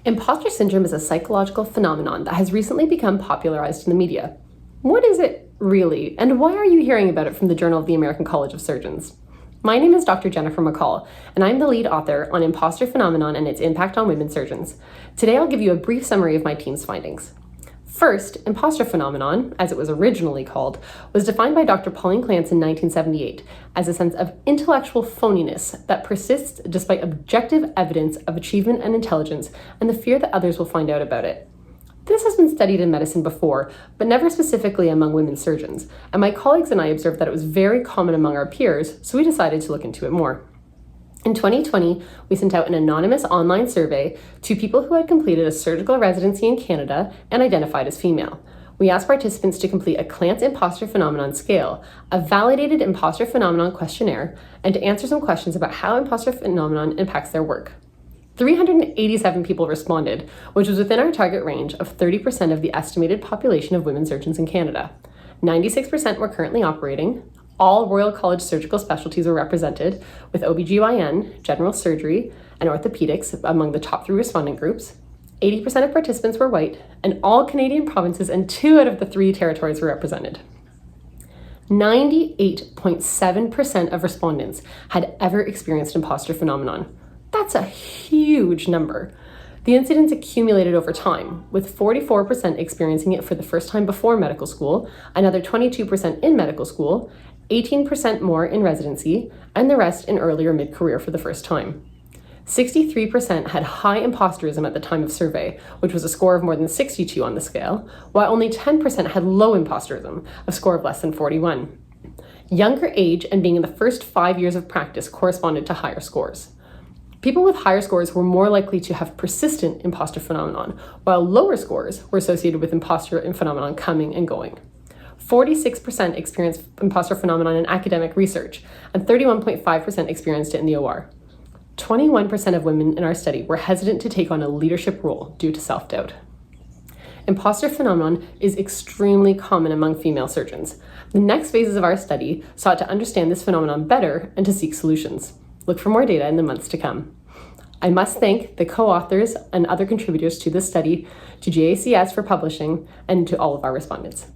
Imposter syndrome is a psychological phenomenon that has recently become popularized in the media. What is it really, and why are you hearing about it from the Journal of the American College of Surgeons? My name is Dr. Jennifer McCall, and I'm the lead author on Impostor Phenomenon and its Impact on Women Surgeons. Today I'll give you a brief summary of my team's findings. First, imposter phenomenon, as it was originally called, was defined by Dr. Pauline Clance in 1978 as a sense of intellectual phoniness that persists despite objective evidence of achievement and intelligence and the fear that others will find out about it. This has been studied in medicine before, but never specifically among women surgeons, and my colleagues and I observed that it was very common among our peers, so we decided to look into it more. In 2020, we sent out an anonymous online survey to people who had completed a surgical residency in Canada and identified as female. We asked participants to complete a Clance Impostor Phenomenon Scale, a validated imposter phenomenon questionnaire, and to answer some questions about how imposter phenomenon impacts their work. 387 people responded, which was within our target range of 30% of the estimated population of women surgeons in Canada. 96% were currently operating. All Royal College surgical specialties were represented, with OBGYN, general surgery, and orthopedics among the top 3 respondent groups. 80% of participants were white, and all Canadian provinces and 2 out of the 3 territories were represented. 98.7% of respondents had ever experienced imposter phenomenon. That's a huge number. The incidence accumulated over time, with 44% experiencing it for the first time before medical school, another 22% in medical school, 18% more in residency, and the rest in early or mid-career for the first time. 63% had high imposterism at the time of survey, which was a score of more than 62 on the scale, while only 10% had low imposterism, a score of less than 41. Younger age and being in the first 5 years of practice corresponded to higher scores. People with higher scores were more likely to have persistent imposter phenomenon, while lower scores were associated with imposter phenomenon coming and going. 46% experienced imposter phenomenon in academic research, and 31.5% experienced it in the OR. 21% of women in our study were hesitant to take on a leadership role due to self-doubt. Imposter phenomenon is extremely common among female surgeons. The next phases of our study sought to understand this phenomenon better and to seek solutions. Look for more data in the months to come. I must thank the co-authors and other contributors to this study, to JACS for publishing, and to all of our respondents.